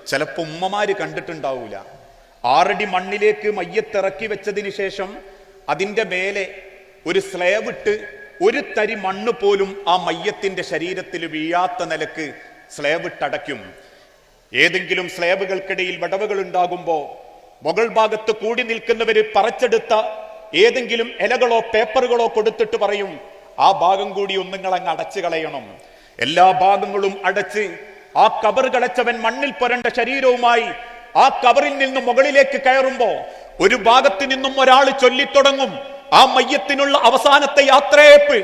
ചിലപ്പോ ഉമ്മമാര് കണ്ടിട്ടുണ്ടാവൂല. 6 അടി മണ്ണിലേക്ക് മയ്യത്തിറക്കി വെച്ചതിന് ശേഷം അതിൻ്റെ മേലെ ഒരു സ്ലേബ് ഇട്ട് ഒരു തരി മണ്ണ് പോലും ആ മയ്യത്തിന്റെ ശരീരത്തിൽ വീഴാത്ത നിലക്ക് സ്ലേബ് ഇട്ടടയ്ക്കും. ഏതെങ്കിലും സ്ലേബുകൾക്കിടയിൽ വിടവുകൾ ഉണ്ടാകുമ്പോ മുകൾ ഭാഗത്ത് കൂടി നിൽക്കുന്നവര് പറിച്ചെടുത്ത ഏതെങ്കിലും ഇലകളോ പേപ്പറുകളോ കൊടുത്തിട്ട് പറയും, ആ ഭാഗം കൂടി ഒന്നുങ്ങളങ്ങ് അടച്ചു കളയണം. എല്ലാ ഭാഗങ്ങളും അടച്ച് ആ കബർ കളച്ചവൻ മണ്ണിൽ പുരണ്ട ശരീരവുമായി ആ കബറിൽ നിന്ന് മുകളിലേക്ക് കയറുമ്പോ ഒരു ഭാഗത്ത് നിന്നും ഒരാൾ ചൊല്ലിത്തുടങ്ങും, ആ മയ്യത്തിനുള്ള അവസാനത്തെ യാത്രയപ്പ്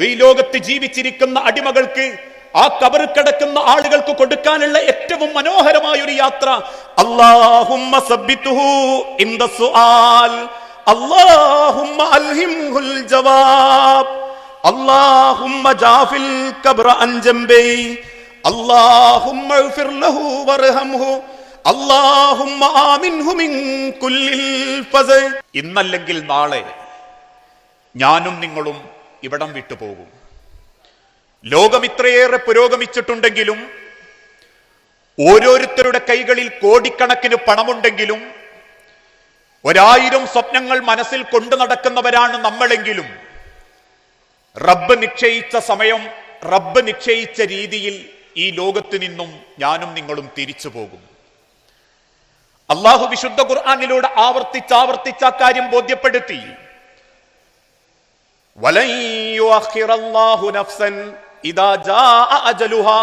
ഈ ലോകത്ത് ജീവിച്ചിരിക്കുന്ന അടിമകൾക്ക്, ആ കബർ കിടക്കുന്ന ആളുകൾക്ക് കൊടുക്കാനുള്ള ഏറ്റവും മനോഹരമായ ഒരു യാത്ര. അല്ലാഹുമ്മ സബ്ബിതുഹു ഇൻദ സുആൽ, അല്ലാഹുമ്മ അൽഹിംഹുൽ ജവാബ്, അല്ലാഹുമ്മ ജാഫിൽ ഖബ്റ അൻ ജംബി, അല്ലാഹുമ്മ ഇഗ്ഫിർ ലഹു വർഹംഹു, അല്ലാഹുമ്മ ആമിൻഹു മിൻ കുല്ലിൽ ഫസ. ഇന്നല്ലെങ്കിൽ നാളെ ഞാനും നിങ്ങളും ഇവിടം വിട്ടുപോകും. ലോകം ഇത്രയേറെ പുരോഗമിച്ചിട്ടുണ്ടെങ്കിലും, ഓരോരുത്തരുടെ കൈകളിൽ കോടിക്കണക്കിന് പണമുണ്ടെങ്കിലും, 1000 സ്വപ്നങ്ങൾ മനസ്സിൽ കൊണ്ടു നടക്കുന്നവരാണ് നമ്മളെങ്കിലും, റബ്ബ് നിശ്ചയിച്ച സമയം, റബ്ബ് നിശ്ചയിച്ച രീതിയിൽ ഈ ലോകത്ത് നിന്നും ഞാനും നിങ്ങളും തിരിച്ചു പോകും. അള്ളാഹു വിശുദ്ധ ഖുർആനിലൂടെ ആവർത്തിച്ച കാര്യം ബോധ്യപ്പെടുത്തി. വലൻ യുഅഖിറല്ലാഹു നഫ്സൻ ഇദാ ജാഅ അജലുഹാ,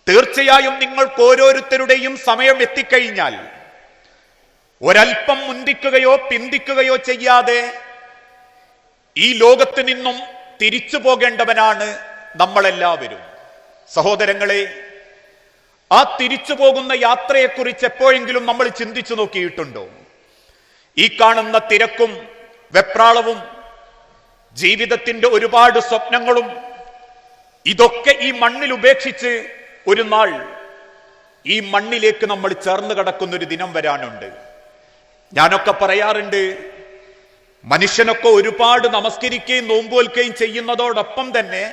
തീർച്ചയായും നിങ്ങൾക്ക് ഓരോരുത്തരുടെയും സമയം എത്തിക്കഴിഞ്ഞാൽ ഒരൽപ്പം മുന്തിക്കുകയോ പിന്തിക്കുകയോ ചെയ്യാതെ ഈ ലോകത്ത് നിന്നും തിരിച്ചു പോകേണ്ടവനാണ് നമ്മളെല്ലാവരും. സഹോദരങ്ങളെ, ആ തിരിച്ചു പോകുന്ന യാത്രയെക്കുറിച്ച് എപ്പോഴെങ്കിലും നമ്മൾ ചിന്തിച്ചു നോക്കിയിട്ടുണ്ടോ? ഈ കാണുന്ന തിരക്കും വെപ്രാളവും ജീവിതത്തിന്റെ ഒരുപാട് സ്വപ്നങ്ങളും ഇതൊക്കെ ഈ മണ്ണിൽ ഉപേക്ഷിച്ച് ഒരു നാൾ ഈ മണ്ണിലേക്ക് നമ്മൾ ചേർന്ന് കിടക്കുന്നൊരു ദിനം വരാനുണ്ട്. ഞാനൊക്കെ പറയാറുണ്ട്, മനുഷ്യനൊക്കെ ഒരുപാട് നമസ്കരിക്കുകയും നോമ്പുവൽക്കുകയും ചെയ്യുന്നതോടൊപ്പം തന്നെ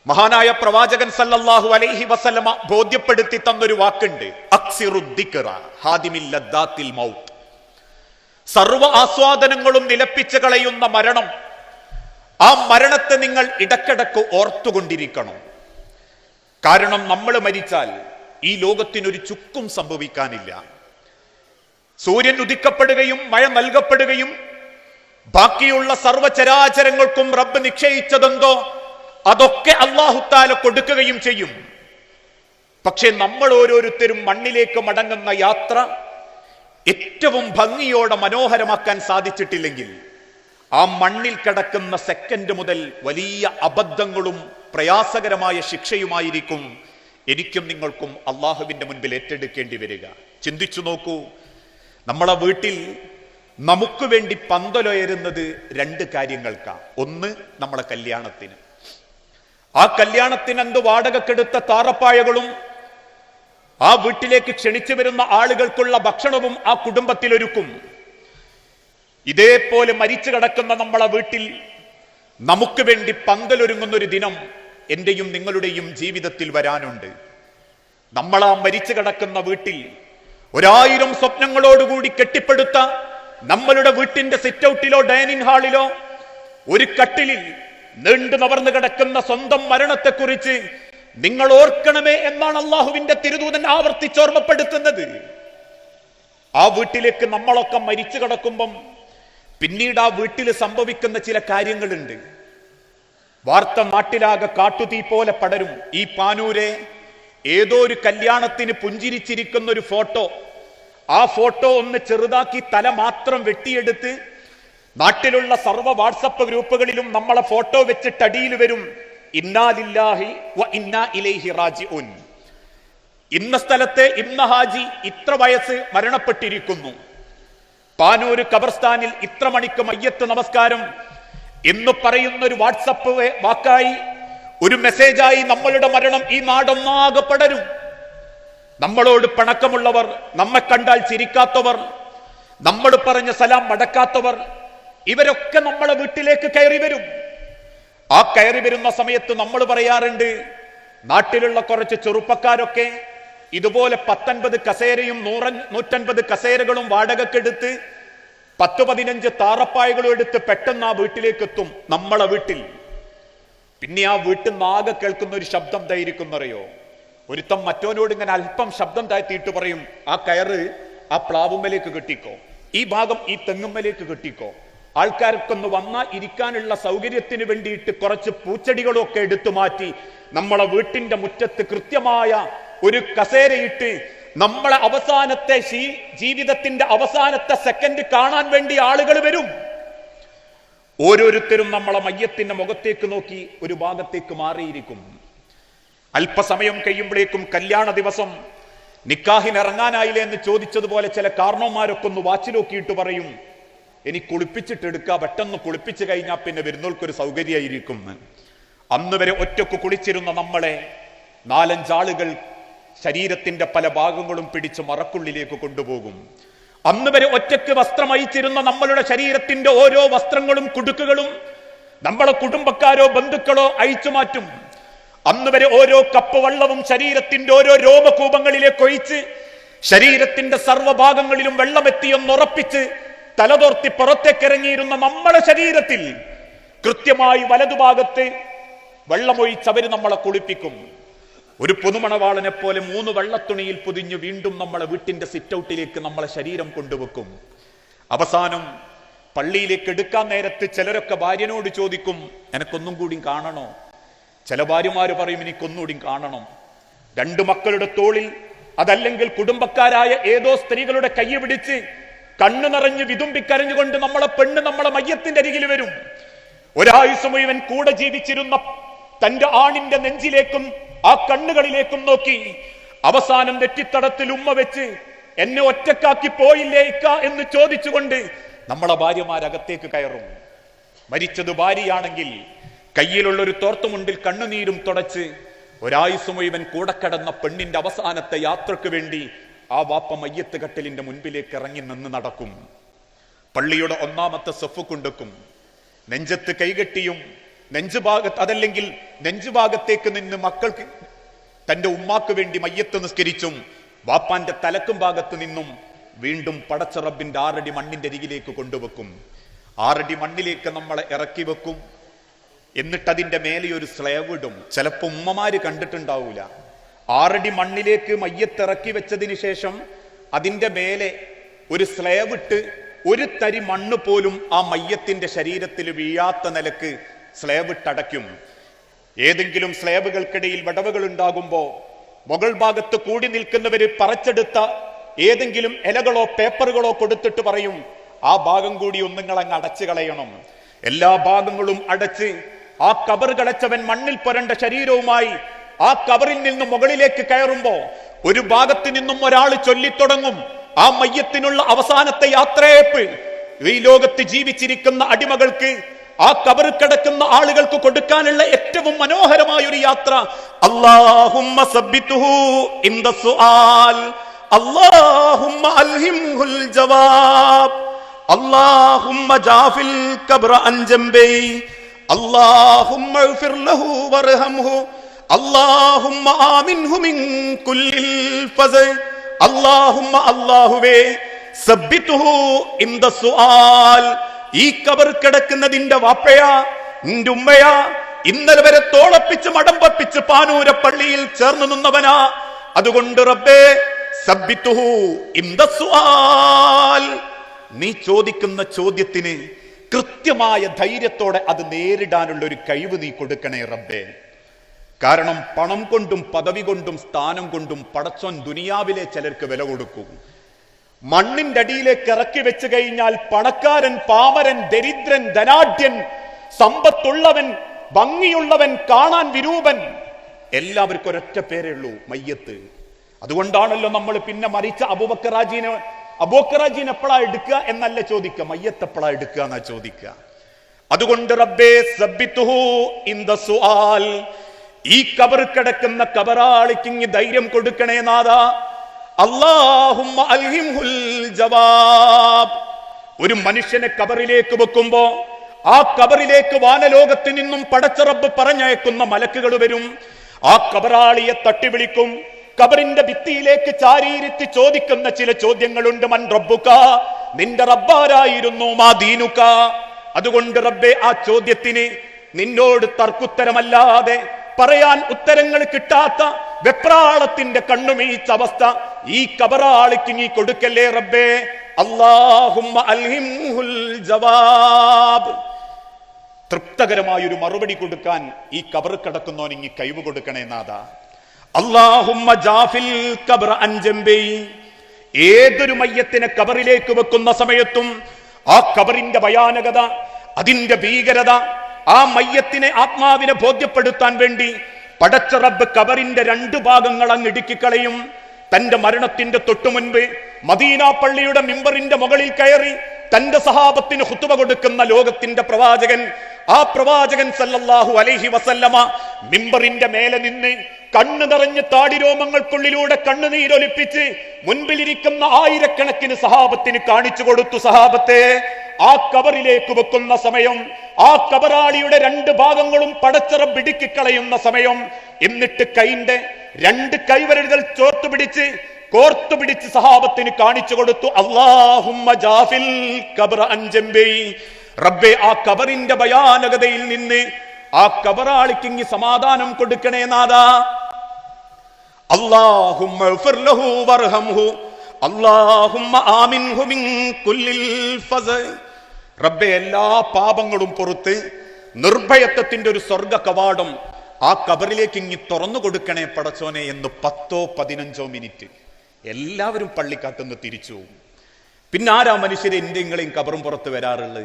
മഹാനായ പ്രവാചകൻ സല്ലല്ലാഹു അലൈഹി വസല്ലമ ബോധ്യപ്പെടുത്തി തന്നൊരു വാക്കുണ്ട്, അക്സിറുദ്ദിക്റ ഹാദിമിൽ ലദ്ദാത്തിൽ മൗത്ത്. സർവ്വ ആസ്വാദനങ്ങളും നിലപ്പിച്ച് കളയുന്ന മരണം, ആ മരണത്തെ നിങ്ങൾ ഇടക്കിടക്ക് ഓർത്തുകൊണ്ടിരിക്കണം. കാരണം നമ്മൾ മരിച്ചാൽ ഈ ലോകത്തിനൊരു ചുക്കും സംഭവിക്കാനില്ല. സൂര്യൻ ഉദിക്കപ്പെടുകയും മഴ നൽകപ്പെടുകയും ബാക്കിയുള്ള സർവ്വചരാചരങ്ങൾക്കും റബ്ബ് നിശ്ചയിച്ചതെന്തോ അതൊക്കെ അല്ലാഹു തആല കൊടുക്കുകയും ചെയ്യും. പക്ഷെ നമ്മൾ ഓരോരുത്തരും മണ്ണിലേക്ക് മടങ്ങുന്ന യാത്ര ഏറ്റവും ഭംഗിയോടെ മനോഹരമാക്കാൻ സാധിച്ചിട്ടില്ലെങ്കിൽ ആ മണ്ണിൽ കിടക്കുന്ന സെക്കൻഡ് മുതൽ വലിയ അബദ്ധങ്ങളും പ്രയാസകരമായ ശിക്ഷയുമായിരിക്കും എനിക്കും നിങ്ങൾക്കും അള്ളാഹുവിന്റെ മുൻപിൽ ഏറ്റെടുക്കേണ്ടി വരിക. ചിന്തിച്ചു നോക്കൂ, നമ്മളെ വീട്ടിൽ നമുക്ക് വേണ്ടി പന്തലുയരുന്നത് 2 കാര്യങ്ങൾക്കാ. ഒന്ന്, നമ്മളെ കല്യാണത്തിന്. ആ കല്യാണത്തിന് എന്ത് വാടകക്കെടുത്ത താറപ്പായകളും ആ വീട്ടിലേക്ക് ക്ഷണിച്ചു വരുന്ന ആളുകൾക്കുള്ള ഭക്ഷണവും ആ കുടുംബത്തിൽ ഒരുക്കും. ഇതേപോലെ മരിച്ചു കിടക്കുന്ന നമ്മളെ വീട്ടിൽ നമുക്ക് വേണ്ടി പന്തലൊരുങ്ങുന്നൊരു ദിനം എന്റെയും നിങ്ങളുടെയും ജീവിതത്തിൽ വരാനുണ്ട്. നമ്മളാ മരിച്ചു കിടക്കുന്ന വീട്ടിൽ 1000 സ്വപ്നങ്ങളോടുകൂടി കെട്ടിപ്പടുത്ത നമ്മളുടെ വീട്ടിന്റെ സിറ്റ് ഔട്ടിലോ ഡൈനിങ് ഹാളിലോ ഒരു കട്ടിലിൽ നീണ്ടു നവർന്നു കിടക്കുന്ന സ്വന്തം മരണത്തെക്കുറിച്ച് നിങ്ങൾ ഓർക്കണമേ എന്നാണ് അള്ളാഹുവിന്റെ തിരുദൂതൻ ആവർത്തിച്ചോർമ്മപ്പെടുത്തുന്നത്. ആ വീട്ടിലേക്ക് നമ്മളൊക്കെ മരിച്ചു കിടക്കുമ്പം പിന്നീട് ആ വീട്ടിൽ സംഭവിക്കുന്ന ചില കാര്യങ്ങളുണ്ട്. വാർത്ത നാട്ടിലാകെ കാട്ടുതീ പോലെ പടരും. ഈ പാനൂരെ ഏതോ ഒരു കല്യാണത്തിന് പുഞ്ചിരിച്ചിരിക്കുന്ന ഒരു ഫോട്ടോ, ആ ഫോട്ടോ ഒന്ന് ചെറുതാക്കി തല മാത്രം വെട്ടിയെടുത്ത് നാട്ടിലുള്ള സർവ്വ വാട്സപ്പ് ഗ്രൂപ്പുകളിലും നമ്മളെ ഫോട്ടോ വെച്ചിട്ട് അടിയിൽ വരും, ഇന്നാ ലില്ലാഹി വ ഇന്നാ ഇലൈഹി റാജിഊൻ. ഇന്ന സ്ഥലത്തെ ഇന്ന ഹാജി ഇത്ര വയസ്സ് മരണപ്പെട്ടിരിക്കുന്നു, പാനൂര് ഖബർസ്ഥാനിൽ ഇത്ര മണിക്ക് മയ്യത്ത് നമസ്കാരം എന്ന് പറയുന്ന ഒരു വാട്സപ്പ് വാക്കായി, ഒരു മെസ്സേജായി നമ്മളുടെ മരണം ഈ നാടൊന്നാകെ പടരും. നമ്മളോട് പിണക്കമുള്ളവർ, നമ്മെ കണ്ടാൽ ചിരിക്കാത്തവർ, നമ്മൾ പറഞ്ഞ സലാം മടക്കാത്തവർ, ഇവരൊക്കെ നമ്മളെ വീട്ടിലേക്ക് കയറി വരും. ആ കയറി വരുന്ന സമയത്ത് നമ്മൾ പറയാറുണ്ട്, നാട്ടിലുള്ള കുറച്ച് ചെറുപ്പക്കാരൊക്കെ ഇതുപോലെ 19 കസേരയും 150 കസേരകളും വാടകക്കെടുത്ത് 10-15 താറപ്പായകളും എടുത്ത് പെട്ടെന്ന് ആ വീട്ടിലേക്ക് എത്തും. നമ്മളെ വീട്ടിൽ പിന്നെ ആ വീട്ടിൽ നിന്ന് ആകെ കേൾക്കുന്ന ഒരു ശബ്ദം എന്തായിരിക്കുന്നറിയോ? ഒരുത്തം മറ്റോനോട് ഇങ്ങനെ അല്പം ശബ്ദം താഴ്ത്തിയിട്ട് പറയും, ആ കയറ് ആ പ്ലാവുമ്മലേക്ക് കെട്ടിക്കോ, ഈ ഭാഗം ഈ തെങ്ങുമ്മലേക്ക് കെട്ടിക്കോ. ആൾക്കാർക്കൊന്ന് വന്നാൽ ഇരിക്കാനുള്ള സൗകര്യത്തിന് വേണ്ടിയിട്ട് കുറച്ച് പൂച്ചെടികളൊക്കെ എടുത്തു മാറ്റി നമ്മളെ വീട്ടിന്റെ മുറ്റത്ത് കൃത്യമായ ഒരു കസേരയിട്ട് നമ്മളെ അവസാനത്തെ ജീവിതത്തിന്റെ അവസാനത്തെ സെക്കൻഡ് കാണാൻ വേണ്ടി ആളുകൾ വരും. ഓരോരുത്തരും നമ്മളെ മയ്യത്തിന്റെ മുഖത്തേക്ക് നോക്കി ഒരു ഭാഗത്തേക്ക് മാറിയിരിക്കും. അല്പസമയം കഴിയുമ്പോഴേക്കും കല്യാണ ദിവസം നിക്കാഹിന് ഇറങ്ങാനായില്ലേ എന്ന് ചോദിച്ചതുപോലെ ചില കാരണവന്മാരൊക്കെ ഒന്ന് വാച്ച് നോക്കിയിട്ട് പറയും, എനിക്ക് കുളിപ്പിച്ചിട്ട് എടുക്കുക, പെട്ടെന്ന് കുളിപ്പിച്ചു കഴിഞ്ഞാൽ പിന്നെ വരുന്നവർക്കൊരു സൗകര്യമായിരിക്കും. അന്ന് വരെ ഒറ്റക്ക് കുളിച്ചിരുന്ന നമ്മളെ 4-5 ആളുകൾ ശരീരത്തിന്റെ പല ഭാഗങ്ങളും പിടിച്ച് മറക്കുള്ളിലേക്ക് കൊണ്ടുപോകും. അന്ന് വരെ ഒറ്റക്ക് വസ്ത്രം അയച്ചിരുന്ന നമ്മളുടെ ശരീരത്തിന്റെ ഓരോ വസ്ത്രങ്ങളും കുടുക്കുകളും നമ്മളെ കുടുംബക്കാരോ ബന്ധുക്കളോ അയച്ചു മാറ്റും. അന്ന് വരെ ഓരോ കപ്പ് വെള്ളവും ശരീരത്തിന്റെ ഓരോ രോമകൂപങ്ങളിലേക്ക് ഒഴിച്ച് ശരീരത്തിന്റെ സർവ്വഭാഗങ്ങളിലും വെള്ളമെത്തിയെന്നുറപ്പിച്ച് തലതോർത്തി പുറത്തേക്കിറങ്ങിയിരുന്ന നമ്മളെ ശരീരത്തിൽ കൃത്യമായി വലതുഭാഗത്ത് വെള്ളമൊഴിച്ചവര് നമ്മളെ കുളിപ്പിക്കും. ഒരു പുതുമണവാളനെ പോലെ 3 വെള്ളത്തുണിയിൽ പൊതിഞ്ഞ് വീണ്ടും നമ്മളെ വീട്ടിന്റെ സിറ്റ് ഔട്ടിലേക്ക് നമ്മളെ ശരീരം കൊണ്ടുവെക്കും. അവസാനം പള്ളിയിലേക്ക് എടുക്കാൻ നേരത്ത് ചിലരൊക്കെ ഭാര്യനോട് ചോദിക്കും, എനക്കൊന്നും കൂടി കാണണോ? ചില ഭാര്യമാര് പറയും, എനിക്കൊന്നുകൂടി കാണണം. 2 മക്കളുടെ തോളിൽ അതല്ലെങ്കിൽ കുടുംബക്കാരായ ഏതോ സ്ത്രീകളുടെ കൈ പിടിച്ച് കണ്ണു നിറഞ്ഞ് വിതുമ്പിക്കരഞ്ഞുകൊണ്ട് നമ്മളെ പെണ്ണ് നമ്മളെ മയ്യത്തിന്റെ അരികിൽ വരും. ഒരായുസ് മുഴുവൻ കൂടെ ജീവിച്ചിരുന്ന തന്റെ ആണിന്റെ നെഞ്ചിലേക്കും ആ കണ്ണുകളിലേക്കും നോക്കി അവസാനം നെറ്റിത്തടത്തിൽ ഉമ്മ വെച്ച് എന്നെ ഒറ്റക്കാക്കി പോയില്ലേ ഇക്ക എന്ന് ചോദിച്ചുകൊണ്ട് നമ്മളെ ഭാര്യമാരകത്തേക്ക് കയറും. മരിച്ചത് ഭാര്യയാണെങ്കിൽ കയ്യിലുള്ള ഒരു തോർത്തുമുണ്ടിൽ കണ്ണുനീരും തുടച്ച് ഒരായുസ് മുഴുവൻ കൂടെ കടന്ന പെണ്ണിന്റെ അവസാനത്തെ യാത്രക്ക് വേണ്ടി ആ വാപ്പ മയ്യത്ത് കട്ടിലിന്റെ മുൻപിലേക്ക് ഇറങ്ങി നിന്ന് നടക്കും. പള്ളിയുടെ 1-ാമത്തെ സഫ് കൊണ്ടുക്കും. നെഞ്ചത്ത് കൈകെട്ടിയും നെഞ്ചുഭാഗത്ത് അതല്ലെങ്കിൽ നെഞ്ചുഭാഗത്തേക്ക് നിന്ന് മക്കൾക്ക് തന്റെ ഉമ്മാക്ക് വേണ്ടി മയ്യത്ത് നിസ്കരിച്ചും വാപ്പാന്റെ തലക്കും ഭാഗത്ത് നിന്നും വീണ്ടും പടച്ച റബ്ബിന്റെ 6 അടി മണ്ണിന്റെ അരികിലേക്ക് കൊണ്ടുവെക്കും. 6 അടി മണ്ണിലേക്ക് നമ്മളെ ഇറക്കി വെക്കും. എന്നിട്ട് അതിന്റെ മേലെ ഒരു സ്ലേവ് ഇടും. ചിലപ്പോ ഉമ്മമാര് കണ്ടിട്ടുണ്ടാവൂല. 6 അടി മണ്ണിലേക്ക് മയ്യത്തിറക്കി വെച്ചതിന് ശേഷം അതിന്റെ മേലെ ഒരു സ്ലേവ് ഇട്ട് ഒരു തരി മണ്ണ് പോലും ആ മയ്യത്തിന്റെ ശരീരത്തിൽ വീഴാത്ത നിലക്ക് സ്ലേവ് ഇട്ടടയ്ക്കും. ഏതെങ്കിലും സ്ലേബുകൾക്കിടയിൽ വിടവുകൾ ഉണ്ടാകുമ്പോ മുകൾ ഭാഗത്ത് കൂടി നിൽക്കുന്നവര് പറിച്ചെടുത്ത ഏതെങ്കിലും ഇലകളോ പേപ്പറുകളോ കൊടുത്തിട്ട് പറയും, ആ ഭാഗം കൂടി ഒന്നുങ്ങളങ്ങ് അടച്ചു കളയണം. എല്ലാ ഭാഗങ്ങളും അടച്ച് ആ കബർ കടച്ചവൻ മണ്ണിൽ പുരണ്ട ശരീരവുമായി ആ കബറിൽ നിന്ന് മുകളിലേക്ക് കയറുമ്പോ ഒരു ഭാഗത്ത് നിന്നും ഒരാൾ ചൊല്ലിത്തുടങ്ങും, ആ മയ്യത്തിനുള്ള അവസാനത്തെ യാത്രയപ്പ് ഈ ലോകത്ത് ജീവിച്ചിരിക്കുന്ന അടിമകൾക്ക് ആ കബർ കിടക്കുന്ന ആളുകൾക്ക് കൊടുക്കാനുള്ള ഏറ്റവും മനോഹരമായ ഒരു യാത്ര. അല്ലാഹുമ്മ സബ്ബിതുഹു ഇൻദ സുആൽ, അല്ലാഹുമ്മ അൽഹിംഹുൽ ജവാബ്, അല്ലാഹുമ്മ ജാഫിൽ ഖബ്റ അൻ ജംബി, അല്ലാഹുമ്മ ഇഗ്ഫിർ ലഹു വർഹംഹു, അല്ലാഹുമ്മ ആമിൻഹു മിൻ കുല്ലിൽ ഫസ, അല്ലാഹുമ്മ അല്ലാഹുവേ സബ്ബിതുഹു ഇൻദ സുആൽ, ഈ കബർ കിടക്കുന്നതിന്റെ വാപ്പയാ നിന്റെ ഉമ്മയാ, ഇന്നലെ വരെ തോളപ്പിച്ച് മടമ്പപ്പിച്ച് പാനൂര പള്ളിയിൽ ചേർന്ന് നിന്നവനാ. അതുകൊണ്ട് റബ്ബേ സബ്ബിതുഹു ഇൻദ സുആൽ, നീ ചോദിക്കുന്ന ചോദ്യത്തിന് കൃത്യമായ ധൈര്യത്തോടെ അത് നേരിടാനുള്ള ഒരു കഴിവ് നീ കൊടുക്കണേ റബ്ബേ. കാരണം പണം കൊണ്ടും പദവി കൊണ്ടും സ്ഥാനം കൊണ്ടും പടച്ചോൻ ദുനിയാവിലെ ചിലർക്ക് വില കൊടുക്കും. മണ്ണിന്റെ അടിയിലേക്ക് ഇറക്കി വെച്ച് കഴിഞ്ഞാൽ പണക്കാരൻ, പാമരൻ, ദരിദ്രൻ, ധനാഢ്യൻ, സമ്പത്തുള്ളവൻ, ഭംഗിയുള്ളവൻ, കാണാൻ വിരൂപൻ, എല്ലാവർക്കും ഒരൊറ്റ പേരേ ഉള്ളൂ, മയ്യത്ത്. അതുകൊണ്ടാണല്ലോ നമ്മൾ പിന്നെ മരിച്ച അബൂബക്കറാജീനെ എപ്പോഴാ എടുക്കുക എന്നല്ല ചോദിക്കുക, മയ്യത്ത് എപ്പോഴാ എടുക്കുക എന്നാ ചോദിക്കുക. അതുകൊണ്ട് റബ്ബേ സബ്ബിതുഹു ഇൻദ സുആൽ, ഈ കബർ കിടക്കുന്ന കബറാളിക്ക് ധൈര്യം കൊടുക്കണേ നാഥാ. അല്ലാഹുമ്മ അൽഹിംഹുൽ ജവാബ്, ഒരു മനുഷ്യനെ കബറിലേക്ക് വെക്കുമ്പോ ആ കബറിലേക്ക് വാനലോകത്ത് നിന്നും പടച്ച റബ്ബ് പറഞ്ഞയക്കുന്ന മലക്കുകൾ വരും. ആ കബറാളിയെ തട്ടിവിളിക്കും. കബറിന്റെ ഭിത്തിയിലേക്ക് ചാരിയിരുത്തി ചോദിക്കുന്ന ചില ചോദ്യങ്ങളുണ്ട്. മൻ റബ്ബുക, നിന്റെ റബ്ബാരായിരുന്നു, മാ ദീനുക. അതുകൊണ്ട് റബ്ബേ, ആ ചോദ്യത്തിന് നിന്നോട് തർക്കുത്തരമല്ലാതെ പറയാൻ ഉത്തരങ്ങൾ കിട്ടാത്ത വെപ്രാളത്തിന്റെ കണ്ണുമീച്ച അവസ്ഥ ഈ കബറാളിക്ക് നീ കൊടുക്കല്ലേ റബ്ബേ. അല്ലാഹുമ്മ അൽഹിംഹുൽ ജവാബ്. തൃപ്തകരമായൊരു മറുപടി കൊടുക്കാൻ ഈ കബർ കിടക്കുന്നോൻ ഇനി കഴിവ് കൊടുക്കണേ നാഥ. അല്ലാഹുമ്മ ജാഫിൽ ഖബ്റ അൻ ജംബി. ഏതൊരു മയ്യത്തിനെ കബറിലേക്ക് വെക്കുന്ന സമയത്തും ആ കബറിന്റെ ഭയാനകത, അതിന്റെ ഭീകരത, ആ മയ്യത്തിനെ ആത്മാവിനെ ബോധ്യപ്പെടുത്താൻ വേണ്ടി പടച്ച റബ്ബ് കബറിന്റെ 2 ഭാഗങ്ങൾ അങ്ങ് ഇടുക്കിക്കളയും. തന്റെ മരണത്തിന്റെ തൊട്ടുമുൻപ് മദീന പള്ളിയുടെ മിമ്പറിന്റെ മുകളിൽ കയറി തന്റെ സഹാബത്തിന് ഖുതുബ കൊടുക്കുന്ന ലോകത്തിന്റെ പ്രവാചകൻ, ആ പ്രവാചകൻ സല്ലല്ലാഹു അലൈഹി വസല്ലമ മിമ്പറിന്റെ മേലെ നിന്ന് കണ്ണു നിറഞ്ഞ് താടിരോമങ്ങൾക്കുള്ളിലൂടെ കണ്ണുനീരൊലിപ്പിച്ച് മുൻപിലിരിക്കുന്ന ആയിരക്കണക്കിന് സഹാബത്തിന് കാണിച്ചു കൊടുത്തു. സഹാബത്തെ, ആ കബറിലേക്ക് വെക്കുന്ന സമയം, ആ കബറാളിയുടെ 2 ഭാഗങ്ങളും പടച്ചറബ് ഇടുക്കിക്കളയുന്ന സമയം, എന്നിട്ട് കൈന്റെ 2 കൈവരലുകൾ കോർത്തുപിടിച്ച് സഹാബത്തിന് കാണിച്ചു കൊടുത്തു. അല്ലാഹുമ്മ ജാഫിൽ ഖബ്റ അൻ ജംബി. റബ്ബേ, ആ കബറിന്റെ ഭയാനകതയിൽ നിന്ന് ആ കബറാളിക്ക് ഇങ്ങി സമാധാനം കൊടുക്കണേ നാഥാ. അല്ലാഹുമ്മ ഗ്ഫിർ ലഹു വർഹംഹു അല്ലാഹുമ്മ ആമിൻഹു മിൻ കുല്ലിൽ ഫസ. റബ്ബേ, എല്ലാ പാപങ്ങളും പുറത്ത് നിർഭയത്വത്തിന്റെ ഒരു സ്വർഗ കവാടം ആ കബറിലേക്ക് ഇങ്ങി തുറന്നു കൊടുക്കണേ പടച്ചോനെ എന്ന് 10-15 മിനിറ്റ് എല്ലാവരും പള്ളിക്കകത്തുനിന്ന് തിരിച്ചു. പിന്നെ ആരാ മനുഷ്യരെ എന്തെങ്കിലും കബറും പുറത്ത് വരാറുള്ളത്?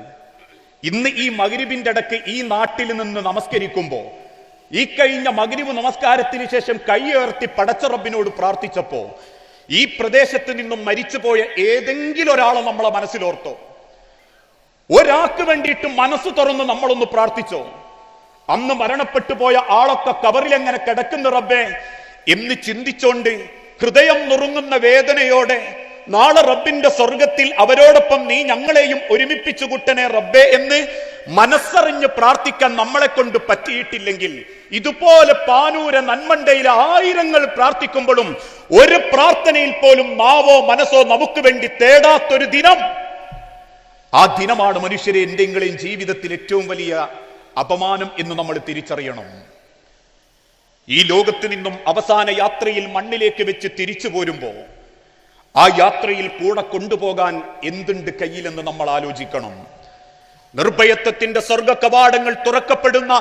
ഇന്ന് ഈ മഗ്രിബിന്റെ ഇടയ്ക്ക് ഈ നാട്ടിൽ നിന്ന് നമസ്കരിക്കുമ്പോ, ഈ കഴിഞ്ഞ മഗ്രിബ് നമസ്കാരത്തിന് ശേഷം കൈ ഉയർത്തി പടച്ച റബ്ബിനോട് പ്രാർത്ഥിച്ചപ്പോ, ഈ പ്രദേശത്ത് നിന്നും മരിച്ചുപോയ ഏതെങ്കിലും ഒരാളെ നമ്മളെ മനസ്സിലോർത്തോ? ഒരാൾക്ക് വേണ്ടിയിട്ട് മനസ്സ് തുറന്ന് നമ്മളൊന്ന് പ്രാർത്ഥിച്ചോ? അന്ന് മരണപ്പെട്ടു പോയ ആളൊക്കെ കബറിൽ എങ്ങനെ കിടക്കുന്ന റബ്ബേ എന്ന് ചിന്തിച്ചോണ്ട് ഹൃദയം നുറുങ്ങുന്ന വേദനയോടെ നാളെ റബ്ബിന്റെ സ്വർഗത്തിൽ അവരോടൊപ്പം നീ ഞങ്ങളെയും ഒരുമിപ്പിച്ചു കൂട്ടണേ റബ്ബേ എന്ന് മനസ്സറിഞ്ഞ് പ്രാർത്ഥിക്കാൻ നമ്മളെ കൊണ്ട് പറ്റിയിട്ടില്ലെങ്കിൽ, ഇതുപോലെ പാനൂര നന്മണ്ടയിലെ ആയിരങ്ങൾ പ്രാർത്ഥിക്കുമ്പോഴും ഒരു പ്രാർത്ഥനയിൽ പോലും നാവോ മനസ്സോ നമുക്ക് വേണ്ടി തേടാത്തൊരു ദിനം, ആ ദിനമാണ് മനുഷ്യരെ എന്തെങ്കിലും ജീവിതത്തിൽ ഏറ്റവും വലിയ അപമാനം എന്ന് നമ്മൾ തിരിച്ചറിയണം. ഈ ലോകത്ത് നിന്നും അവസാന യാത്രയിൽ മണ്ണിലേക്ക് വെച്ച് തിരിച്ചു പോരുമ്പോ ആ യാത്രയിൽ കൂടെ കൊണ്ടുപോകാൻ എന്തുണ്ട് കയ്യിലെന്ന് നമ്മൾ ആലോചിക്കണം. നിർഭയത്വത്തിന്റെ സ്വർഗ കവാടങ്ങൾ തുറക്കപ്പെടുന്ന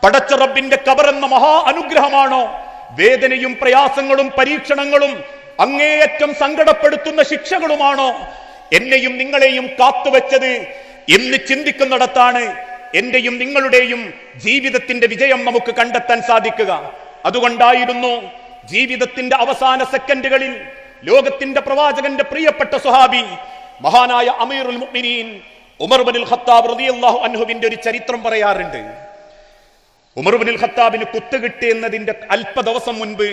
പടച്ച റബ്ബിന്റെ ഖബറെന്ന മഹാ അനുഗ്രഹമാണോ വേദനയും പ്രയാസങ്ങളും പരീക്ഷണങ്ങളും അങ്ങേയറ്റം സങ്കടപ്പെടുത്തുന്ന ശിക്ഷകളുമാണോ എന്നെയും നിങ്ങളെയും കാത്തുവെച്ചത് എന്ന് ചിന്തിക്കുന്നിടത്താണ് എന്റെയും നിങ്ങളുടെയും ജീവിതത്തിന്റെ വിജയം നമുക്ക് കണ്ടെത്താൻ സാധിക്കുക. അതുകൊണ്ടായിരുന്നു ജീവിതത്തിന്റെ അവസാന സെക്കൻഡുകളിൽ ലോകത്തിന്റെ പ്രവാചകന്റെ പ്രിയപ്പെട്ട സ്വഹാബി മഹാനായ അമീറുൽ മുഅ്മിനീൻ ഉമർ ഇബ്നുൽ ഖത്താബ് റളിയല്ലാഹു അൻഹുവിന്റെ ഒരു ചരിത്രം പറയാറുണ്ട്. ഉമർ ഇബ്നുൽ ഖത്താബിന് കുത്തുകിട്ടിയെന്നതിന്റെ അല്പ ദിവസം മുൻപ്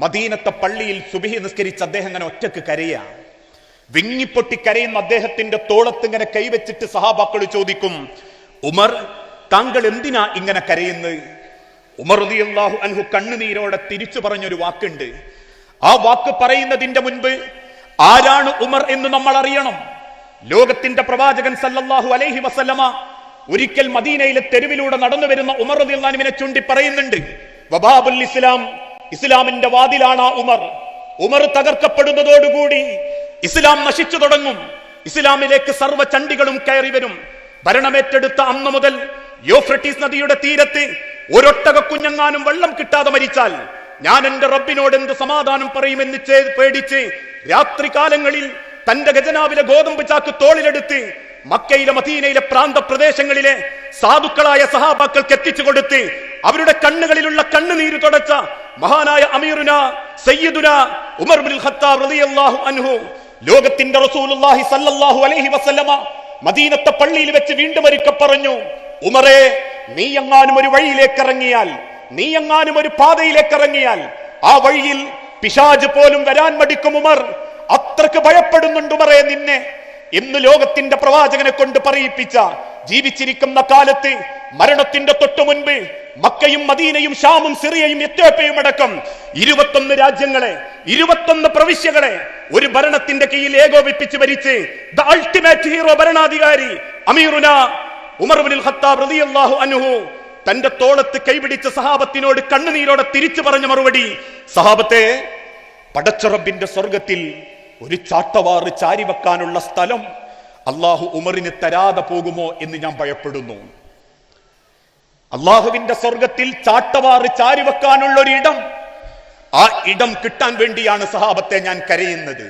മദീനത്തെ പള്ളിയിൽ സുബ്ഹി നിസ്കരിച്ച് അദ്ദേഹം ഇങ്ങനെ ഒറ്റക്ക് കരയാ. വിങ്ങിപ്പൊട്ടി കരയുന്ന അദ്ദേഹത്തിന്റെ തോളത്ത് ഇങ്ങനെ കൈവച്ചിട്ട് സഹാബാക്കൾ ചോദിക്കും, ഉമർ, താങ്കൾ എന്തിനാ ഇങ്ങനെ കരയുന്നത്? ഉമർ റളിയല്ലാഹു അൻഹു കണ്ണുനീരോടെ തിരിച്ചു പറഞ്ഞൊരു വാക്കുണ്ട്. ആ വാക്ക് പറയുന്നതിന്റെ മുൻപ് ആരാണ് ഉമർ എന്ന് നമ്മൾ അറിയണം. ലോകത്തിന്റെ പ്രവാചകൻ സല്ലല്ലാഹു അലൈഹി വസല്ലമ ഒരിക്കൽ മദീനയിലെ തെരുവിലൂടെ നടന്നു വരുന്ന ഉമർ റളിയല്ലാഹു അൻഹുവിനെ ചൂണ്ടി പറയുന്നുണ്ട്, വബാബുൽ ഇസ്ലാം, ഇസ്ലാമിന്റെ വാതിലാണ് ഉമർ. ഉമർ തകർക്കപ്പെടുന്നതോടുകൂടി ഇസ്ലാം നശിച്ചു തുടങ്ങും. ഇസ്ലാമിലേക്ക് സർവ്വ ചണ്ടികളും കയറി വരും. ഭരണമേറ്റെടുത്ത അന്ന് മുതൽ യൂഫ്രട്ടീസ് നദിയുടെ തീരത്ത് ഒരൊട്ടക കുഞ്ഞങ്ങാനും വെള്ളം കിട്ടാതെ മരിച്ചാൽ ഞാൻ എന്റെ റബ്ബിനോട് എന്ത് സമാധാനം പറയുമെന്ന് പേടിച്ച് രാത്രി കാലങ്ങളിൽ തന്റെ ഖജനാവിലെ ഗോതമ്പ് ചാക്ക് തോളിലെടുത്ത് മക്കയിലെ മദീനയിലെ പ്രാന്ത പ്രദേശങ്ങളിലെ സാധുക്കളായ സഹാബാക്കൾക്ക് എത്തിച്ചു കൊടുത്ത് അവരുടെ കണ്ണുകളിലുള്ള കണ്ണുനീര് തുടച്ച മഹാനായ അമീറുന സയ്യിദുന ഉമർ ഇബ്നുൽ ഖത്താബ് റളിയല്ലാഹു അൻഹു ലോകത്തിന്റെ റസൂലുള്ളാഹി സ്വല്ലല്ലാഹു അലൈഹി വസല്ലമ മദീനത്തെ പള്ളിയിൽ വെച്ച് വീണ്ടും ഒരിക്കൽ പറഞ്ഞു, ഉമറേ, നീ എങ്ങാനും ഒരു വഴിയിലേക്ക് ഇറങ്ങിയാൽ, നീ എങ്ങാനും ഒരു പാതയിലേക്ക് ഇറങ്ങിയാൽ ആ വഴിയിൽ പിശാച് പോലും വരാൻ മടിക്കും ഉമർ. അത്രക്ക് ഭയപ്പെടുന്നുണ്ട് ഉമറേ നിന്നെ എന്ന് ലോകത്തിന്റെ പ്രവാചകനെ കൊണ്ട് പറയിപ്പിച്ച ജീവിച്ചിരിക്കുന്ന കാലത്ത് മരണത്തിന്റെ തൊട്ടു മുൻപ് മക്കയും മദീനയും ഷാമും സിറിയയും എത്യോപ്യയും അടക്കം 21 രാജ്യങ്ങളെ 21 പ്രവിശ്യകളെ ഒരു ഭരണത്തിന്റെ കീഴിൽ ഏകോപിപ്പിച്ച് ഭരിച്ച് ദ അൾട്ടിമേറ്റ് ഹീറോ ഭരണാധികാരി അമീറുന ഉമർ ഇബ്നുൽ ഖത്താബ് റളിയല്ലാഹു അൻഹു തന്റെ തോളത്ത് കൈപിടിച്ച സഹാബത്തിനോട് കണ്ണുനീരോടെ തിരിച്ചു പറഞ്ഞ മറുപടി, സഹാബത്തെ, പടച്ച റബ്ബിന്റെ സ്വർഗത്തിൽ ഒരു ചാട്ടവാറ് ചാരിവെക്കാനുള്ള സ്ഥലം അള്ളാഹു ഉമറിന് തരാതെ പോകുമോ എന്ന് ഞാൻ ഭയപ്പെടുന്നു. അള്ളാഹുവിന്റെ സ്വർഗത്തിൽ ചാട്ടവാറ് ചാരിവെക്കാനുള്ള ഒരു ഇടം, ആ ഇടം കിട്ടാൻ വേണ്ടിയാണ് സഹാബത്തെ ഞാൻ കരയുന്നത്.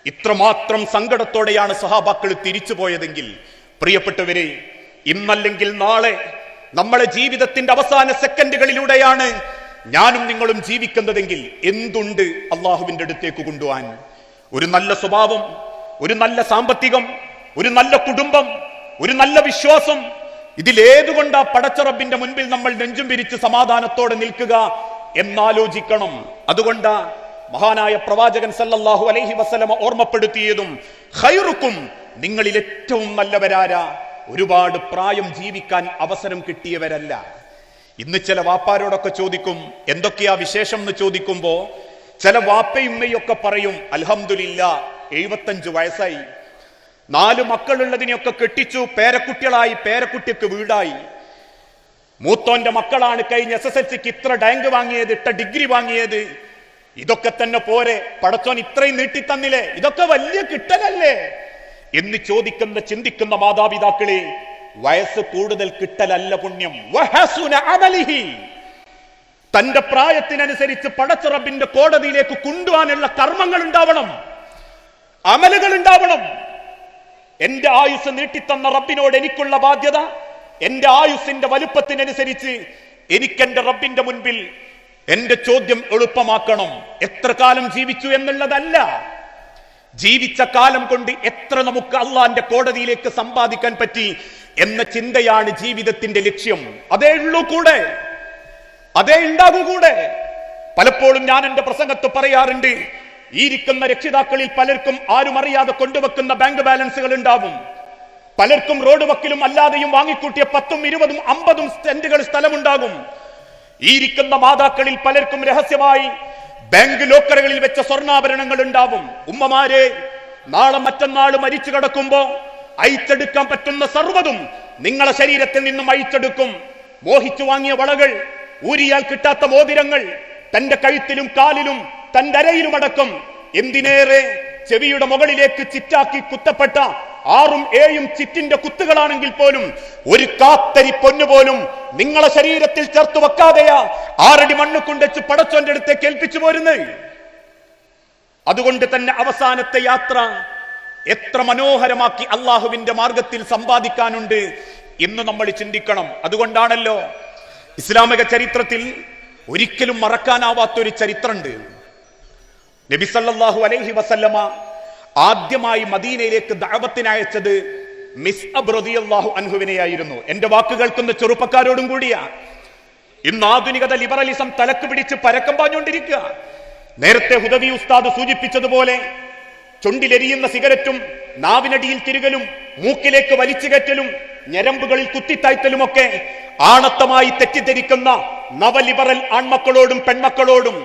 ഇത്രമാത്രം സങ്കടത്തോടെയാണ് സഹാബാക്കൾ തിരിച്ചു പോയതെങ്കിൽ, പ്രിയപ്പെട്ടവരെ, ഇന്നല്ലെങ്കിൽ നാളെ നമ്മളെ ജീവിതത്തിന്റെ അവസാന സെക്കൻഡുകളിലൂടെയാണ് ഞാനും നിങ്ങളും ജീവിക്കുന്നതെങ്കിൽ എന്തുണ്ട് അള്ളാഹുവിന്റെ അടുത്തേക്ക് കൊണ്ടുപോകാൻ? ഒരു നല്ല സ്വഭാവം, ഒരു നല്ല സാമ്പത്തികം, ഒരു നല്ല കുടുംബം, ഒരു നല്ല വിശ്വാസം, ഇതിലേതുകൊണ്ടാ പടച്ച റബ്ബിന്റെ മുൻപിൽ നമ്മൾ നെഞ്ചും പിരിച്ച് സമാധാനത്തോടെ നിൽക്കുക എന്നാലോചിക്കണം. അതുകൊണ്ടാ മഹാനായ പ്രവാചകൻ സല്ലല്ലാഹു അലൈഹി വസല്ലമ ഓർമ്മപ്പെടുത്തിയതും, ഖൈറുക്കും, നിങ്ങളിൽ ഏറ്റവും നല്ലവരാരാ, ഒരുപാട് പ്രായം ജീവിക്കാൻ അവസരം കിട്ടിയവരല്ല. ഇന്ന് ചില വാപ്പാരോടൊക്കെ ചോദിക്കും എന്തൊക്കെയാ വിശേഷം എന്ന് ചോദിക്കുമ്പോ ചില വാപ്പയുമ്മയൊക്കെ പറയും, അൽഹംദുലില്ലാ 75 വയസ്സായി, 4 മക്കളുള്ളതിനെയൊക്കെ കെട്ടിച്ചു, പേരക്കുട്ടികളായി, പേരക്കുട്ടിക്ക് വീടായി, മൂത്തോന്റെ മക്കളാണ് കഴിഞ്ഞ SSLCക്ക് ഇത്ര ടാങ്ക് വാങ്ങിയത്, ഇത്ര ഡിഗ്രി വാങ്ങിയത്, ഇതൊക്കെ തന്നെ പോരെ, പടച്ചോൻ ഇത്രയും നീട്ടിത്തന്നില്ലേ, ഇതൊക്കെ വലിയ കിട്ടലല്ലേ എന്ന് ചോദിക്കുന്ന ചിന്തിക്കുന്ന മാതാപിതാക്കളെ, വയസ്സ് കൂടുതൽ കിട്ടലല്ല പുണ്യം. തന്റെ പ്രായത്തിനനുസരിച്ച് പടച്ച റബ്ബിന്റെ കോടതിയിലേക്ക് കൊണ്ടുപോകാനുള്ള കർമ്മങ്ങൾ ഉണ്ടാവണം, അമലുകൾ ഉണ്ടാവണം. എന്റെ ആയുസ് നീട്ടിത്തന്ന റബ്ബിനോട് എനിക്കുള്ള ബാധ്യത, എന്റെ ആയുസിന്റെ വലുപ്പത്തിനനുസരിച്ച് എനിക്കെന്റെ റബ്ബിന്റെ മുൻപിൽ എന്റെ ചോദ്യം എളുപ്പമാക്കണം. എത്ര കാലം ജീവിച്ചു എന്നുള്ളതല്ല, ജീവിച്ച കാലം കൊണ്ട് എത്ര നമുക്ക് അള്ളാന്റെ കോടതിയിലേക്ക് സമ്പാദിക്കാൻ പറ്റി എന്ന ചിന്തയാണ് ജീവിതത്തിന്റെ ലക്ഷ്യം. അതേ ഉള്ളൂ കൂടെ, അതേ ഉണ്ടാകൂ കൂടെ. പലപ്പോഴും ഞാൻ എന്റെ പ്രസംഗത്ത് പറയാറുണ്ട്, ഈ ഇരിക്കുന്ന രക്ഷിതാക്കളിൽ പലർക്കും ആരും അറിയാതെ കൊണ്ടുവെക്കുന്ന ബാങ്ക് ബാലൻസുകൾ ഉണ്ടാവും. പലർക്കും റോഡ് വക്കിലും അല്ലാതെയും വാങ്ങിക്കൂട്ടിയ 10ഉം 20ഉം 50ഉം സെന്റുകൾ സ്ഥലമുണ്ടാകും. ഈ ഇരിക്കുന്ന മാതാക്കളിൽ പലർക്കും രഹസ്യമായി ബാങ്ക് ലോക്കറുകളിൽ വെച്ച സ്വർണ്ണാഭരണങ്ങൾ ഉണ്ടാവും. ഉമ്മമാരെ, നാളെ മറ്റന്നാള് മരിച്ചു കിടക്കുമ്പോ അയച്ചെടുക്കാൻ പറ്റുന്ന സർവ്വതും നിങ്ങളെ ശരീരത്തിൽ നിന്നും അയച്ചെടുക്കും. മോഹിച്ചു വാങ്ങിയ വളകൾ, ഊരിയാൽ കിട്ടാത്ത മോതിരങ്ങൾ, തന്റെ കഴുത്തിലും കാലിലും തന്റെ അരയിലുമടക്കം, എന്തിനേറെ ചെവിയുടെ മുകളിലേക്ക് ചിറ്റാക്കി കുത്തപ്പെട്ട 6ഉം 7ഉം ചിറ്റിന്റെ കുത്തുകളാണെങ്കിൽ പോലും ഒരു കാത്തരി പൊന്നുപോലും നിങ്ങളെ ശരീരത്തിൽ ചേർത്ത് വെക്കാതെയാ 6 അടി മണ്ണ് കൊണ്ടുവച്ച് പടച്ചോന്റെ അടുത്തേക്ക് ഏൽപ്പിച്ചു പോരുന്നേ. അതുകൊണ്ട് തന്നെ അവസാനത്തെ യാത്ര എത്ര മനോഹരമാക്കി അള്ളാഹുവിന്റെ മാർഗത്തിൽ സമ്പാദിക്കാനുണ്ട് എന്ന് നമ്മൾ ചിന്തിക്കണം. അതുകൊണ്ടാണല്ലോ ഇസ്ലാമിക ചരിത്രത്തിൽ ഒരിക്കലും മറക്കാനാവാത്തൊരു ചരിത്രമുണ്ട്. നബി സല്ലല്ലാഹു അലൈഹി വസല്ലമ ആദ്യമായി മദീനയിലേക്ക് ദഅവത്തിനയച്ചത് മിസ്അബ് റളിയല്ലാഹു അൻഹുവിനെയായിരുന്നു. എന്റെ വാക്കുകൾക്കുന്ന ചെറുപ്പക്കാരോടും കൂടിയാ. ഇന്ന് ആധുനികത, ലിബറലിസം തലക്ക് പിടിച്ച് പരക്കം പാഞ്ഞുകൊണ്ടിരിക്കുക. നേരത്തെ ഹുദവി ഉസ്താദ് സൂചിപ്പിച്ചതുപോലെ ചുണ്ടിലെരിയുന്ന സിഗരറ്റും നാവിനടിയിൽ തിരുകലും മൂക്കിലേക്ക് വലിച്ചു കയറ്റലും ഞരമ്പുകളിൽ കുത്തിത്തായ്ത്തലുമൊക്കെ ആണത്തമായി തെറ്റിദ്ധരിക്കുന്ന നവലിബറൽ ആൺമക്കളോടും പെൺമക്കളോടും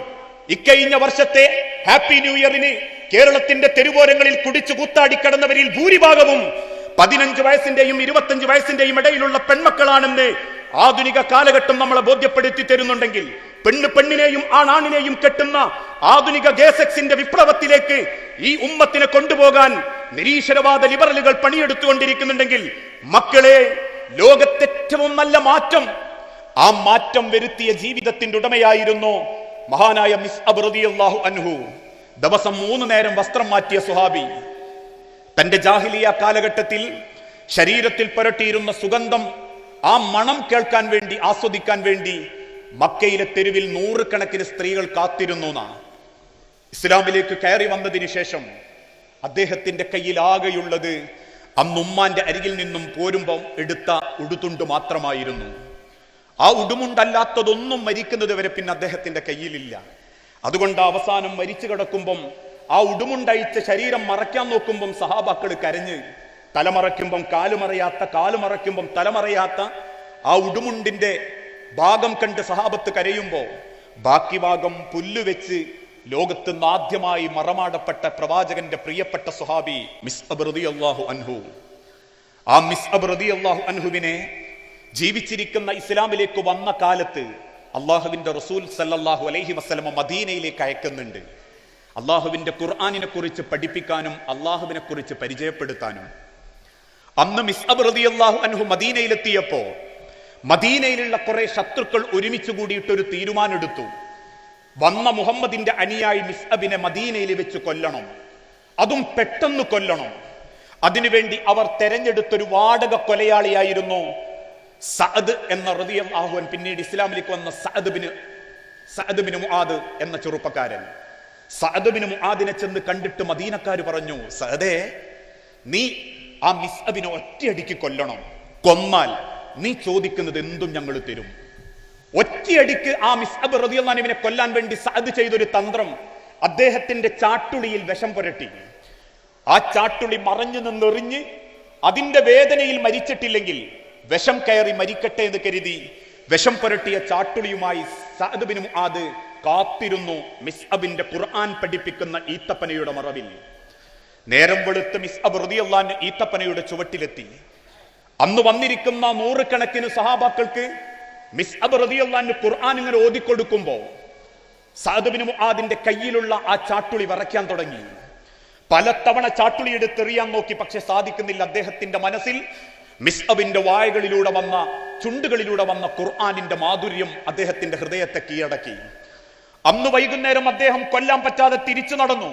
ഇക്കഴിഞ്ഞ വർഷത്തെ ഹാപ്പി ന്യൂ ഇയറിന് കേരളത്തിന്റെ തെരുവോരങ്ങളിൽ കുടിച്ചു കൂത്താടിക്കടന്നവരിൽ ഭൂരിഭാഗവും 15 വയസ്സിന്റെയും 25 വയസ്സിന്റെയും ഇടയിലുള്ള പെൺമക്കളാണെന്ന് ആധുനിക കാലഘട്ടം നമ്മളെ ബോധ്യപ്പെടുത്തി തരുന്നുണ്ടെങ്കിൽ, പെണ്ണ് പെണ്ണിനെയും ആണാണിനെയും കെട്ടുന്ന ആധുനിക ഗേസെക്സിന്റെ വിപ്ലവത്തിലേക്ക് ഈ ഉമ്മത്തിനെ കൊണ്ടുപോകാൻ നിരീശ്വരവാദ ലിബറലുകൾ പണിയെടുത്തുകൊണ്ടിരിക്കുന്നുണ്ടെങ്കിൽ, മക്കളെ, ലോകത്തേറ്റവും നല്ല മാറ്റം, ആ മാറ്റം വരുത്തിയ ജീവിതത്തിന്റെ ഉടമയായിരുന്നു മഹാനായ മിസ്അബ് റളിയല്ലാഹു അൻഹു. ദിവസം 3 നേരം വസ്ത്രം മാറ്റിയ സുഹാബി. തന്റെ ജാഹിലിയ കാലഘട്ടത്തിൽ ശരീരത്തിൽ പുരട്ടിയിരുന്ന സുഗന്ധം, ആ മണം കേൾക്കാൻ വേണ്ടി, ആസ്വദിക്കാൻ വേണ്ടി മക്കയിലെ തെരുവിൽ 100 കണക്കിന് സ്ത്രീകൾ കാത്തിരുന്നു. ഇസ്ലാമിലേക്ക് കയറി വന്നതിന് ശേഷം അദ്ദേഹത്തിന്റെ കയ്യിൽ ആകെയുള്ളത് അന്ന് ഉമ്മാന്റെ അരികിൽ നിന്നും പോരുമ്പം എടുത്ത ഉടുതുണ്ട് മാത്രമായിരുന്നു. ആ ഉടുമുണ്ടല്ലാത്തതൊന്നും മരിക്കുന്നത് വരെ പിന്നെ അദ്ദേഹത്തിന്റെ കയ്യിലില്ല. അതുകൊണ്ട് അവസാനം മരിച്ചു കിടക്കുമ്പം ആ ഉടുമുണ്ടഴിച്ച ശരീരം മറയ്ക്കാൻ നോക്കുമ്പം സഹാബാക്കൾ കരഞ്ഞ്, തലമറയ്ക്കുമ്പം കാലുമറയാത്ത, കാലുമറയ്ക്കുമ്പം തലമറയാത്ത ആ ഉടുമുണ്ടിന്റെ ഭാഗം കണ്ട് സഹാബത്ത് കരയുമ്പോ ബാക്കി ഭാഗം പുല്ലുവെച്ച് ലോകത്ത് ആദ്യമായി മറമാടപ്പെട്ട പ്രവാചകന്റെ പ്രിയപ്പെട്ട സ്വഹാബി മിസ്അബ് റളിയല്ലാഹു അൻഹു, ആ മിസ്അബ് റളിയല്ലാഹു അൻഹുവിനെ ജീവിച്ചിരിക്കുന്ന ഇസ്ലാമിലേക്ക് വന്ന കാലത്ത് അള്ളാഹുവിന്റെ റസൂൽ സല്ലല്ലാഹു അലൈഹി വസല്ലമ മദീനയിലേക്ക് അയക്കുന്നുണ്ട്, അള്ളാഹുവിന്റെ ഖുർആനിനെ കുറിച്ച് പഠിപ്പിക്കാനും അള്ളാഹുവിനെ കുറിച്ച് പരിചയപ്പെടുത്താനും. അന്ന് മിസ്അബ് റളിയല്ലാഹു അൻഹു മദീനയിലെത്തിയപ്പോ മദീനയിലുള്ള കുറെ ശത്രുക്കൾ ഒരുമിച്ച് കൂടിയിട്ടൊരു തീരുമാനമെടുത്തു. വന്ന മുഹമ്മദിന്റെ അനുയായി മിസ്അബിനെ മദീനയിൽ വെച്ച് കൊല്ലണം, അതും പെട്ടെന്ന് കൊല്ലണം. അതിനുവേണ്ടി അവർ തെരഞ്ഞെടുത്തൊരു വാടക കൊലയാളിയായിരുന്നു സഅദ് എന്ന റളിയല്ലാഹു അൻഹു, പിന്നീട് ഇസ്ലാമിലേക്ക് വന്ന സഅദ് ബിൻ മുആദ് എന്ന ചെറുപ്പക്കാരൻ. സഅദ് ബിൻ മുആദിനെ ചെന്ന് കണ്ടിട്ട് മദീനക്കാര് പറഞ്ഞു, സഅദേ, നീ ആ മിസ്അബിനെ ഒറ്റയടിക്ക് കൊല്ലണം, കൊന്നാൽ നീ ചോദിക്കുന്നത് എന്തും ഞങ്ങൾ തരും. ഒറ്റയടിക്ക് ആ മിസ്അബ് റളിയല്ലാഹു അൻഹുവിനെ കൊല്ലാൻ വേണ്ടി സഅദ് ചെയ്തൊരു തന്ത്രം, അദ്ദേഹത്തിന്റെ ചാട്ടുളിയിൽ വിഷം പുരട്ടി. ആ ചാട്ടുളി മറഞ്ഞു നിന്നെറിഞ്ഞ് അതിന്റെ വേദനയിൽ മരിച്ചിട്ടില്ലെങ്കിൽ വിഷം കയറി മരിക്കട്ടെ എന്ന് കരുതി വിഷം പുരട്ടിയ ചാട്ടുളിയുമായി സഅദ് ബിൻ മുആദ് കാത്തിരുന്നു മിസ്അബിന്റെ ഖുർആൻ പഠിപ്പിക്കുന്ന ഈത്തപ്പനയുടെ മറവിൽ. നേരം വെളുത്ത് മിസ്അബ് റളിയല്ലാഹു അൻഹു ഈത്തപ്പനയുടെ ചുവട്ടിലെത്തി. അന്ന് വന്നിരിക്കുന്ന നൂറുകണക്കിന് സഹാബാക്കൾക്ക് മിസ്അബ് റളിയല്ലാഹു അൻഹു ഖുർആൻ ഇങ്ങനെ ഓതിക്കൊടുക്കുമ്പോ സഅദ് ബിൻ മുആദിന്റെ കയ്യിലുള്ള ആ ചാട്ടുളി വിറയ്ക്കാൻ തുടങ്ങി. പലതവണ ചാട്ടുളി എടുത്തെറിയാൻ നോക്കി, പക്ഷെ സാധിക്കുന്നില്ല. അദ്ദേഹത്തിന്റെ മനസ്സിൽ മിസ്അബിന്റെ വായകളിലൂടെ വന്ന, ചുണ്ടുകളിലൂടെ വന്ന ഖുർആനിന്റെ മാധുര്യം അദ്ദേഹത്തിന്റെ ഹൃദയത്തെ കീഴടക്കി. അന്ന് വൈകുന്നേരം അദ്ദേഹം കൊല്ലാൻ പറ്റാതെ തിരിച്ചു നടന്നു.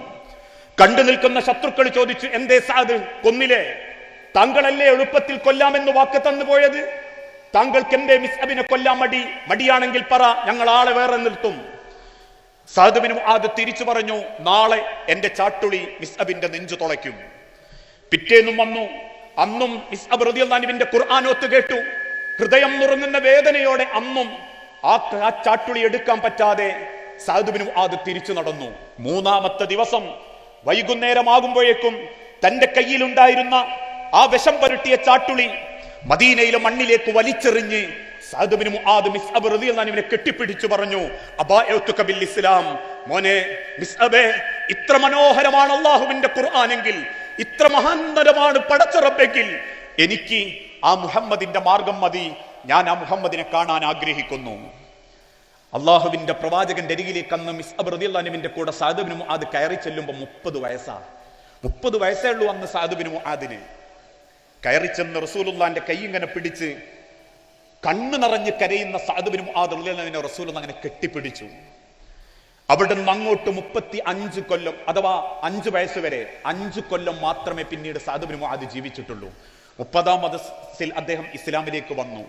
കണ്ടു നിൽക്കുന്ന ശത്രുക്കൾ ചോദിച്ചു, എന്തേ സഅദ്, കൊന്നില്ലേ? താങ്കളല്ലേ എളുപ്പത്തിൽ കൊല്ലാമെന്ന് വാക്ക് തന്നു പോയത്? താങ്കൾക്ക് എന്തേ മിസ്അബിനെ കൊല്ലാൻ മടിയാണെങ്കിൽ പറ, ഞങ്ങൾ ആളെ വേറെ നിർത്തും. സഅദ് ബിൻ മുആദ് തിരിച്ചു പറഞ്ഞു, നാളെ എന്റെ ചാട്ടുളി മിസ്അബിന്റെ നെഞ്ചു തുളയ്ക്കും. പിറ്റേന്നും വന്നു. അന്നും മിസ്അബ് റളിയല്ലാഹു അൻഹുവിന്റെ ഖുർആൻ ഓത്ത് കേട്ടു. ഹൃദയം നുറുങ്ങുന്ന വേദനയോടെ അന്നും ആ ചാട്ടുളി എടുക്കാൻ പറ്റാതെ സഅദ് ബിൻ മുആദ് തിരിച്ചു നടന്നു. മൂന്നാമത്തെ ദിവസം വൈകുന്നേരമാകുമ്പോഴേക്കും തന്റെ കയ്യിലുണ്ടായിരുന്ന ആ വിഷം പുരട്ടിയ ചാട്ടുളി മദീനയിലെ മണ്ണിലേക്ക് വലിച്ചെറിഞ്ഞ് സഅദ് ബിൻ മുആദ് മിസ്അബ് റളിയല്ലാഹു അൻഹുവിനെ കെട്ടിപ്പിടിച്ചു പറഞ്ഞു, അബായതുക ബിൽ ഇസ്ലാം. മോനെ മിസ്അബേ, ഇത്ര മനോഹരമാണ് അല്ലാഹുവിന്റെ ഖുർആനെങ്കിൽ, ഇത്ര മഹാന്തരമാണ് പടച്ച റബ്ബെങ്കിൽ, എനിക്ക് ആ മുഹമ്മദിന്റെ മാർഗം മതി. ഞാൻ ആ മുഹമ്മദിനെ കാണാൻ ആഗ്രഹിക്കുന്നു. അള്ളാഹുവിന്റെ പ്രവാചകന്റെ അരികിലേക്ക് അന്ന് മിസ്അബ് റളിയല്ലാഹു അൻഹുവിന്റെ കൂടെ സഅദ് ബിൻ മുആദ് കയറി ചെല്ലുമ്പോൾ 30 വയസ്സാ. 30 വയസ്സേ ഉള്ളൂ അന്ന് സഅദ് ബിൻ മുആദിന്. കയറി ചെന്ന് റസൂലുള്ളാന്റെ കൈ ഇങ്ങനെ പിടിച്ച് കണ്ണു നിറഞ്ഞ് കരയുന്ന സഅദ് ബിൻ മുആദ് റളിയല്ലാഹു അൻഹുവിനെ റസൂലുള്ളാഹി അങ്ങനെ കെട്ടിപ്പിടിച്ചു. അവിടെ നിന്ന് അങ്ങോട്ട് 35 കൊല്ലം, അഥവാ 5 വയസ്സ് വരെ 5 കൊല്ലം മാത്രമേ പിന്നീട് സഅദ് ബിൻ മുആദ് ജീവിച്ചിട്ടുള്ളൂ. 30-ാം വയസ്സിൽ അദ്ദേഹം ഇസ്ലാമിലേക്ക് വന്നു.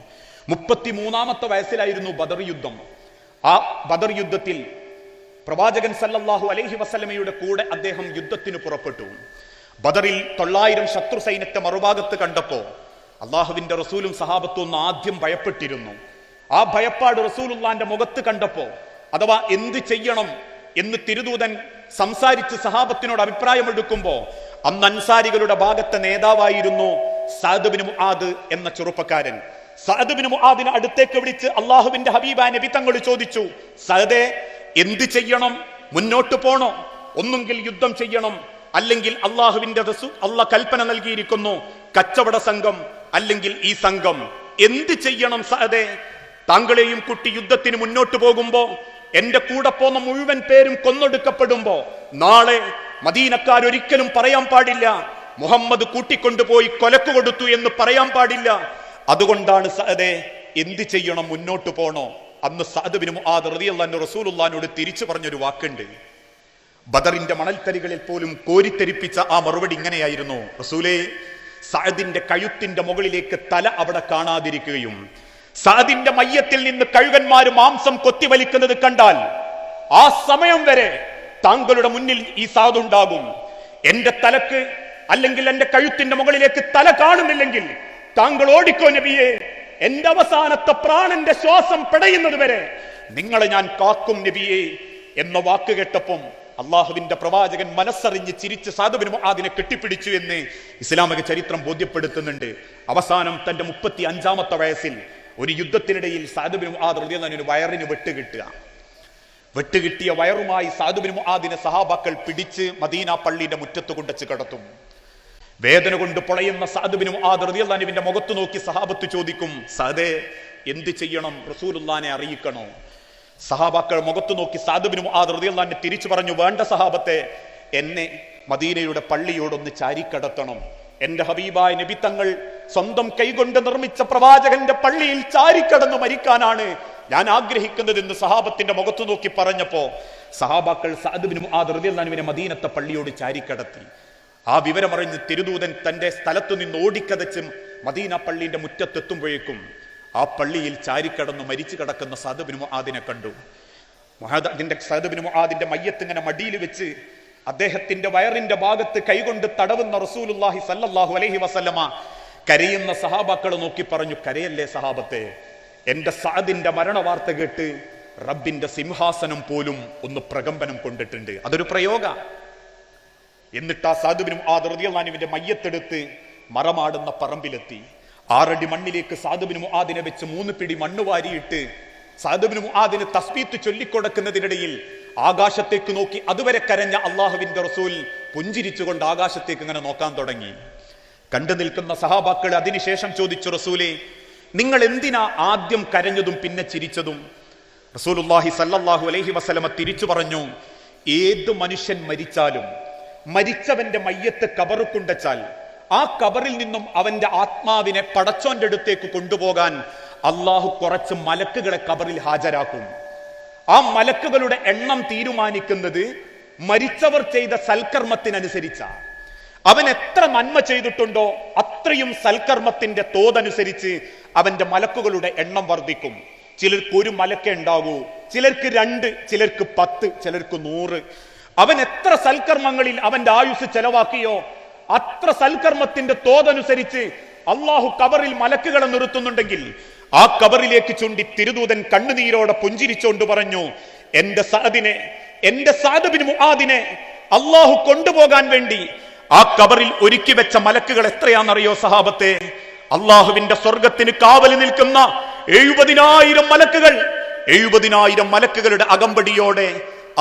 33-ാമത്തെ വയസ്സിലായിരുന്നു ബദർ യുദ്ധം. ആ ബദർ യുദ്ധത്തിൽ പ്രവാചകൻ സല്ലല്ലാഹു അലൈഹി വസല്ലമയുടെ കൂടെ അദ്ദേഹം യുദ്ധത്തിന് പുറപ്പെട്ടു. ബദറിൽ 900 ശത്രു സൈന്യത്തെ മറുഭാഗത്ത് കണ്ടപ്പോ അള്ളാഹുവിന്റെ റസൂലും സഹാബത്തും ഒന്ന് ആദ്യം ഭയപ്പെട്ടിരുന്നു. ആ ഭയപ്പാട് റസൂലുള്ളാന്റെ മുഖത്ത് കണ്ടപ്പോ, അഥവാ എന്ത് ചെയ്യണം എന്ന് തിരുദൂതൻ സംസാരിച്ച് സഹാബത്തിനോട് അഭിപ്രായമെടുക്കുമ്പോ അന്ന് അൻസാരികളുടെ ഭാഗത്തെ നേതാവായിരുന്നു സഅദ് ബിൻ മുആദ് എന്ന ചെറുപ്പക്കാരൻ. സഅദ് ബിൻ മുആദിനെ അടുത്തേക്ക് വിളിച്ച് അള്ളാഹുവിന്റെ ഹബീബായ നബി തങ്ങൾ ചോദിച്ചു, സഅദേ, എന്ത് ചെയ്യണം? മുന്നോട്ട് പോണോ? ഒന്നുകിൽ യുദ്ധം ചെയ്യണം, അല്ലെങ്കിൽ അള്ളാഹുവിന്റെ റസൂൽ അള്ളാഹ് കൽപ്പന നൽകിയിരിക്കുന്നു കച്ചവട സംഘം, അല്ലെങ്കിൽ ഈ സംഘം. എന്ത് ചെയ്യണം സഅദേ? താങ്കളെയും കുട്ടി യുദ്ധത്തിന് മുന്നോട്ട് പോകുമ്പോ, എന്റെ കൂടെ പോന്ന മുഴുവൻ പേരും കൊന്നൊടുക്കപ്പെടുമ്പോ നാളെ മദീനക്കാരൊരിക്കലും പറയാൻ പാടില്ല മുഹമ്മദ് കൂട്ടിക്കൊണ്ടുപോയി കൊലക്ക് കൊടുത്തു എന്ന് പറയാൻ പാടില്ല. അതുകൊണ്ടാണ് സഅദേ, എന്ത് ചെയ്യണം? മുന്നോട്ട് പോണോ? അന്ന് സഅദ് ബിൻ മുആദ് റളിയല്ലാഹു അൻഹു റസൂലുള്ളാഹിനോട് തിരിച്ചു പറഞ്ഞൊരു വാക്കുണ്ട്. ബദറിന്റെ മണൽത്തരികളിൽ പോലും കോരിത്തെരിപ്പിച്ച ആ മറുപടി ഇങ്ങനെയായിരുന്നു, റസൂലേ, സഅദിന്റെ കഴുത്തിന്റെ മുകളിലേക്ക് തല അവിടെ കാണാതിരിക്കുകയും സഅദിന്റെ മയ്യത്തിൽ നിന്ന് കഴുകന്മാര് മാംസം കൊത്തിവലിക്കുന്നത് കണ്ടാൽ ആ സമയം വരെ താങ്കളുടെ മുന്നിൽ ഈ സഅദ് ഉണ്ടാകും. എന്റെ തലക്ക്, അല്ലെങ്കിൽ എന്റെ കഴുത്തിന്റെ മുകളിലേക്ക് തല കാണുന്നില്ലെങ്കിൽ താങ്കൾ ഓടിക്കോ നബിയെ, എന്റെ അവസാനത്തെ പ്രാണന്റെ ശ്വാസം പിടയുന്നത് വരെ നിങ്ങളെ ഞാൻ കാക്കും നബിയെ എന്ന വാക്ക് കേട്ടപ്പം അള്ളാഹുവിന്റെ പ്രവാചകൻ മനസ്സറിഞ്ഞ് ചിരിച്ച് സഅദ് ബിൻ മുആദിനെ കെട്ടിപ്പിടിച്ചു എന്ന് ഇസ്ലാമിക ചരിത്രം ബോധ്യപ്പെടുത്തുന്നുണ്ട്. അവസാനം തന്റെ 35-ാമത്തെ വയസ്സിൽ ഒരു യുദ്ധത്തിനിടയിൽ സഅദ് ബിൻ മുആദ് റളിയല്ലാഹു അൻഹു വയറിന് വെട്ടുകിട്ടിയ വയറുമായി സഅദ് ബിൻ മുആദിനെ സഹാബാക്കൾ പിടിച്ച് മദീന പള്ളിയുടെ മുറ്റത്ത് കൊണ്ടുവച്ച് കടത്തും. വേദന കൊണ്ട് പൊളയുന്ന സഅദ് ബിൻ മുആദ് റളിയല്ലാഹു അൻഹുവിന്റെ മുഖത്ത് നോക്കി സഹാബത്ത് ചോദിക്കും, സഅദേ, എന്ത് ചെയ്യണം? റസൂലുള്ളാഹിനെ അറിയിക്കണോ? സഹാബാക്കൾ മുഖത്ത് നോക്കി സഅദ് ബിൻ മുആദ് റളിയല്ലാഹു അൻഹു തിരിച്ചു പറഞ്ഞു, വേണ്ട സഹാബത്തെ, എന്നെ മദീനയുടെ പള്ളിയോടൊന്ന് ചാരിക്കടത്തണം. എന്റെ ഹബീബായ നബി തങ്ങൾ സ്വന്തം കൈകൊണ്ട് നിർമ്മിച്ച പ്രവാചകന്റെ പള്ളിയിൽ ചാരിക്കടന്ന് മരിക്കാനാണ് ഞാൻ ആഗ്രഹിക്കുന്നതെന്ന് സഹാബത്തിന്റെ മുഖത്തു നോക്കി പറഞ്ഞപ്പോ സഹാബാക്കൾ സഅദ് ബിൻ മുആദ് റളിയല്ലാഹു അൻഹുവിനെ മദീനത്തെ പള്ളിയോട് ചാരിക്കടത്തി. ആ വിവരമറിഞ്ഞ് തിരുദൂതൻ തന്റെ സ്ഥലത്തു നിന്ന് ഓടിക്കതച്ച് മദീന പള്ളിയുടെ മുറ്റത്തെത്തുമ്പോഴേക്കും ആ പള്ളിയിൽ ചാരിക്കടന്ന് മരിച്ചു കിടക്കുന്ന സഅദ് ബിൻ മുആദിനെ കണ്ടു. സഅദ് ബിൻ മുആദിന്റെ മയ്യത്ത് ഇങ്ങനെ മടിയിൽ വെച്ച് അദ്ദേഹത്തിന്റെ വയറിന്റെ ഭാഗത്ത് കൈകൊണ്ട് തടവുന്ന റസൂലുള്ളാഹി സ്വല്ലല്ലാഹു അലൈഹി വസല്ലമ കരയുന്ന സഹാബാക്കളെ നോക്കി പറഞ്ഞു, കരയല്ലേ സഹാബത്തെ, എന്റെ സഅദിന്റെ മരണ വാർത്ത കേട്ട് റബ്ബിന്റെ സിംഹാസനം പോലും ഒന്ന് പ്രകമ്പനം കൊണ്ടിട്ടുണ്ട്. അതൊരു പ്രയോഗ. എന്നിട്ട് ആ സഅദ് ബിൻ മുആദ് റളിയല്ലാഹു അൻഹുവിന്റെ മയ്യത്തെടുത്ത് മറമാടുന്ന പറമ്പിലെത്തി. 6 അടി മണ്ണിലേക്ക് സഅദ് ബിൻ മുആദിനെ വെച്ച് 3 പിടി മണ്ണ് വാരിയിട്ട് സഅദ് ബിൻ മുആദിന് തസ്ബീത്ത് ചൊല്ലിക്കൊടുക്കുന്നതിനിടയിൽ ആകാശത്തേക്ക് നോക്കി അതുവരെ കരഞ്ഞ അള്ളാഹുവിന്റെ റസൂൽ പുഞ്ചിരിച്ചുകൊണ്ട് ആകാശത്തേക്ക് ഇങ്ങനെ നോക്കാൻ തുടങ്ങി. കണ്ടു നിൽക്കുന്ന സഹാബാക്കൾ അതിനുശേഷം ചോദിച്ചു, റസൂലേ, നിങ്ങൾ എന്തിനാ ആദ്യം കരഞ്ഞതും പിന്നെ ചിരിച്ചതും? റസൂലുള്ളാഹി സ്വല്ലല്ലാഹു അലൈഹി വസല്ലമ തിരിച്ചു പറഞ്ഞു, ഏത് മനുഷ്യൻ മരിച്ചാലും മരിച്ചവന്റെ മയ്യത്ത് കബറ് കൊണ്ടുവച്ചാൽ ആ കബറിൽ നിന്നും അവന്റെ ആത്മാവിനെ പടച്ചോന്റെ അടുത്തേക്ക് കൊണ്ടുപോകാൻ അള്ളാഹു കുറച്ച് മലക്കുകളെ കബറിൽ ഹാജരാക്കും. ആ മലക്കുകളുടെ എണ്ണം തീരുമാനിക്കുന്നത് മരിച്ചവർ ചെയ്ത സൽക്കർമ്മത്തിനനുസരിച്ച. അവൻ എത്ര നന്മ ചെയ്തിട്ടുണ്ടോ അത്രയും സൽക്കർമ്മത്തിന്റെ തോതനുസരിച്ച് അവന്റെ മലക്കുകളുടെ എണ്ണം വർദ്ധിക്കും. ചിലർക്ക് 1 മലക്കേ ഉണ്ടാകൂ, ചിലർക്ക് 2, ചിലർക്ക് 10, ചിലർക്ക് 100. അവൻ എത്ര സൽക്കർമ്മങ്ങളിൽ അവന്റെ ആയുസ് ചെലവാക്കിയോ അത്ര സൽക്കർമ്മത്തിന്റെ തോതനുസരിച്ച് അള്ളാഹു കബറിൽ മലക്കുകളെ നിർത്തുന്നുണ്ടെങ്കിൽ ആ കബറിലേക്ക് ചൂണ്ടി തിരുദൂതൻ കണ്ണുനീരോടെ പുഞ്ചിരിച്ചോണ്ട് പറഞ്ഞു, എന്റെ സഅദ് ബിൻ മുആദിനെ അള്ളാഹു കൊണ്ടുപോകാൻ വേണ്ടി ആ കബറിൽ ഒരുക്കി വെച്ച മലക്കുകൾ എത്രയാണെന്നറിയോ സഹാബത്തെ? അള്ളാഹുവിന്റെ സ്വർഗത്തിന് കാവൽ നിൽക്കുന്ന 70,000 മലക്കുകൾ. 70,000 മലക്കുകളുടെ അകമ്പടിയോടെ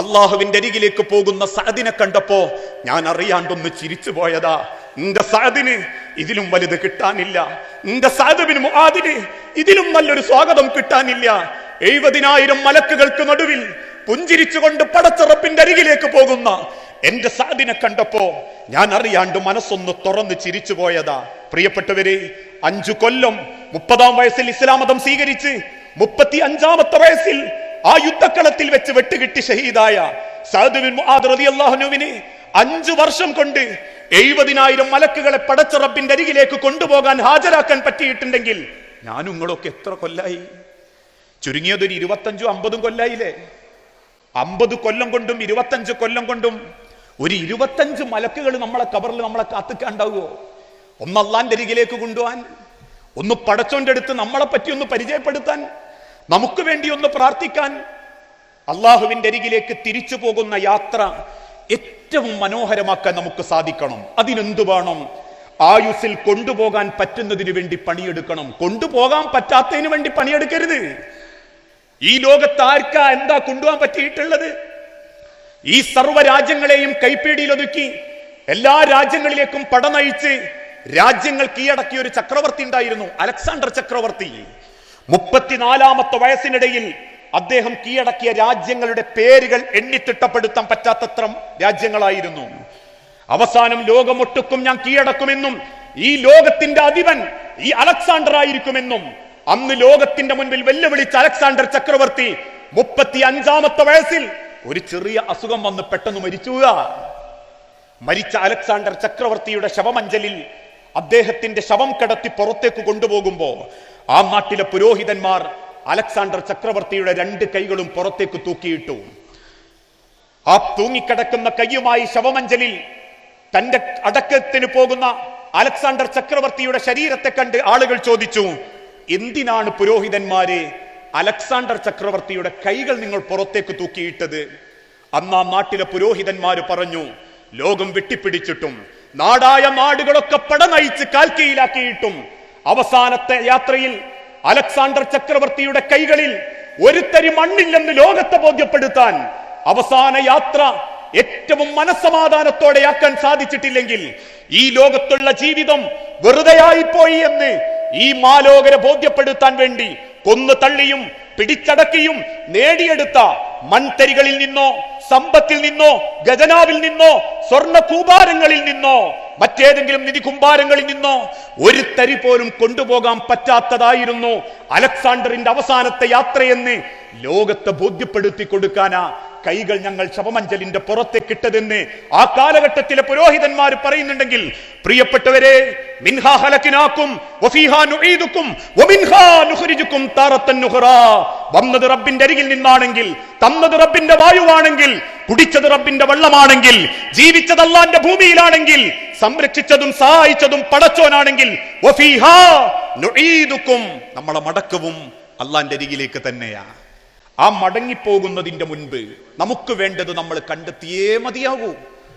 അള്ളാഹുവിന്റെ അരികിലേക്ക് പോകുന്ന സഅദിനെ കണ്ടപ്പോ ഞാൻ അറിയാണ്ടൊന്ന് ചിരിച്ചു പോയതാ. എന്റെ സഅദിന് ഇതിലും വലുത് കിട്ടാനില്ല. എന്റെ സഅദ് ബിൻ മുആദിന് ഇതിലും നല്ലൊരു സ്വാഗതം കിട്ടാനില്ല. 70,000 മലക്കുകൾക്ക് നടുവിൽ പുഞ്ചിരിച്ചുകൊണ്ട് പടച്ച റബ്ബിന്റെ അരികിലേക്ക് പോകുന്ന എന്റെ സഅദിനെ കണ്ടപ്പോ ഞാൻ അറിയാണ്ട് മനസ്സൊന്ന് തുറന്ന് ചിരിച്ചു പോയതാ. പ്രിയപ്പെട്ടവരെ, 5 കൊല്ലം 30-ാം വയസ്സിൽ ഇസ്ലാം മതം സ്വീകരിച്ച് 35-ാമത്തെ വയസ്സിൽ ആ യുദ്ധക്കളത്തിൽ വെച്ച് വെട്ടുകിട്ടി ഷഹീദായ സഅദ് ബിൻ മുആദ് റളിയല്ലാഹു അൻഹുവിന് 5 വർഷം കൊണ്ട് 70,000 മലക്കുകളെ പടച്ച റബ്ബിന്റെ അരികിലേക്ക് കൊണ്ടുപോകാൻ ഹാജരാക്കാൻ പറ്റിയിട്ടുണ്ടെങ്കിൽ ഞാനും നിങ്ങളൊക്കെ എത്ര കൊല്ലായി? ചുരുങ്ങിയതൊരു 25-50 കൊല്ലായില്ലേ? 50 കൊല്ലം കൊണ്ടും 25 കൊല്ലം കൊണ്ടും ഒരു 25 മലക്കുകൾ നമ്മളെ കബറിൽ നമ്മളെ കാത്തുക്കാണ്ടാവുമോ? ഒന്ന് അള്ളാന്റെ അരികിലേക്ക് കൊണ്ടുപോകാൻ, ഒന്ന് പടച്ചോന്റെ അടുത്ത് നമ്മളെ പറ്റി ഒന്ന് പരിചയപ്പെടുത്താൻ, നമുക്ക് വേണ്ടി ഒന്ന് പ്രാർത്ഥിക്കാൻ. അള്ളാഹുവിന്റെ അരികിലേക്ക് തിരിച്ചു പോകുന്ന യാത്ര ഏറ്റവും മനോഹരമാക്കാൻ നമുക്ക് സാധിക്കണം. അതിനെന്തു വേണം? ആയുസ്സിൽ കൊണ്ടുപോകാൻ പറ്റുന്നതിന് വേണ്ടി പണിയെടുക്കണം. കൊണ്ടുപോകാൻ പറ്റാത്തതിന് വേണ്ടി പണിയെടുക്കരുത്. ഈ ലോകത്ത് ആർക്കാ എന്താ കൊണ്ടുപോകാൻ പറ്റിയിട്ടുള്ളത്? ഈ സർവ്വ രാജ്യങ്ങളെയും കൈപ്പീടിയിൽ ഒതുക്കി എല്ലാ രാജ്യങ്ങളിലേക്കും പടനയിച്ച് രാജ്യങ്ങൾ കീഴടക്കിയ ഒരു ചക്രവർത്തി ഉണ്ടായിരുന്നു, അലക്സാണ്ടർ ചക്രവർത്തി. 34-ാമത്തെ വയസ്സിനിടയിൽ അദ്ദേഹം കീഴടക്കിയ രാജ്യങ്ങളുടെ പേരുകൾ എണ്ണിത്തിട്ടപ്പെടുത്താൻ പറ്റാത്തത്ര രാജ്യങ്ങളായിരുന്നു. അവസാനം ലോകമൊട്ടുക്കും ഞാൻ കീഴടക്കുമെന്നും ഈ ലോകത്തിന്റെ അധിപൻ ഈ അലക്സാണ്ടർ ആയിരിക്കുമെന്നും അന്ന് ലോകത്തിന്റെ മുൻപിൽ വെല്ലുവിളിച്ച അലക്സാണ്ടർ ചക്രവർത്തി 35-ാമത്തെ വയസ്സിൽ ഒരു ചെറിയ അസുഖം വന്ന് പെട്ടെന്ന് മരിച്ചു. മരിച്ച അലക്സാണ്ടർ ചക്രവർത്തിയുടെ ശവമഞ്ചലിൽ അദ്ദേഹത്തിന്റെ ശവം കടത്തി പുറത്തേക്ക് കൊണ്ടുപോകുമ്പോ ആ നാട്ടിലെ പുരോഹിതന്മാർ അലക്സാണ്ടർ ചക്രവർത്തിയുടെ 2 കൈകളും പുറത്തേക്ക് തൂക്കിയിട്ടു. ആ തൂങ്ങിക്കിടക്കുന്ന കൈയുമായി ശവമഞ്ചലിൽ തന്റെ അടക്കത്തിന് പോകുന്ന അലക്സാണ്ടർ ചക്രവർത്തിയുടെ ശരീരത്തെ കണ്ട് ആളുകൾ ചോദിച്ചു, എന്തിനാണ് പുരോഹിതന്മാരെ അലക്സാണ്ടർ ചക്രവർത്തിയുടെ കൈകൾ നിങ്ങൾ പുറത്തേക്ക് തൂക്കിയിട്ടത്? അന്ന് ആ നാട്ടിലെ പുരോഹിതന്മാര് പറഞ്ഞു, ലോകം വെട്ടിപ്പിടിച്ചിട്ടും നാടായ നാടുകളൊക്കെ പടനയിച്ച് കാൽക്കീഴിലാക്കിയിട്ടും അവസാനത്തെ യാത്രയിൽ അലക്സാണ്ടർ ചക്രവർത്തിയുടെ കൈകളിൽ ഒരു തരി മണ്ണില്ലെന്ന് ലോകത്തെ ബോധ്യപ്പെടുത്താൻ അവസാന യാത്ര ഏറ്റവും മനസ്സമാധാനത്തോടെയാക്കാൻ സാധിച്ചിട്ടില്ലെങ്കിൽ ഈ ലോകത്തുള്ള ജീവിതം വെറുതെയായിപ്പോയി എന്ന് ഈ മാലോകരെ ബോധ്യപ്പെടുത്താൻ വേണ്ടി കൊന്നു തള്ളിയും പിടിച്ചടക്കിയും നേടിയെടുത്ത മൺതരികളിൽ നിന്നോ സമ്പത്തിൽ നിന്നോ ഖജനാവിൽ നിന്നോ സ്വർണ്ണ കൂമ്പാരങ്ങളിൽ നിന്നോ മറ്റേതെങ്കിലും നിധി കുമ്പാരങ്ങളിൽ നിന്നോ ഒരു തരി പോലും കൊണ്ടുപോകാൻ പറ്റാത്തതായിരുന്നു അലക്സാണ്ടറിന്റെ അവസാനത്തെ യാത്രയെന്ന് ലോകത്തെ ബോധ്യപ്പെടുത്തി കൊടുക്കാനാ കൈകൾ ഞങ്ങൾ ശവമഞ്ചലിന്റെ പുറത്തേക്കിട്ടതെന്ന് ആ കാലഘട്ടത്തിലെ പുരോഹിതന്മാർ പറയുന്നുണ്ടെങ്കിൽ, പ്രിയപ്പെട്ടവരെ, മിൻഹാ ഖലഖനാകും വഫീഹാ നുഈദുകും വമിൻഹാ നുഖ്രിജുകും താറത്തൻ നുഖറാ. വന്നത് റബ്ബിന്റെ അരികിൽ നിന്നാണെങ്കിൽ, തന്നത് റബ്ബിന്റെ വായുവാണെങ്കിൽ, കുടിച്ചത് റബ്ബിന്റെ വെള്ളമാണെങ്കിൽ, ജീവിച്ചത് അല്ലാഹുവിന്റെ ഭൂമിയിലാണെങ്കിൽ, സംരക്ഷിച്ചതും സഹായിച്ചതും പടച്ചോനാണെങ്കിൽ, വഫീഹാ നുഈദുകും, നമ്മളെ മടക്കവും അല്ലാഹുവിന്റെ അരികിലേക്ക് തന്നെയാ. ആ മടങ്ങിപ്പോകുന്നതിന്റെ മുൻപ് നമുക്ക് വേണ്ടത് നമ്മൾ കണ്ടെത്തിയേ മതിയാകൂ.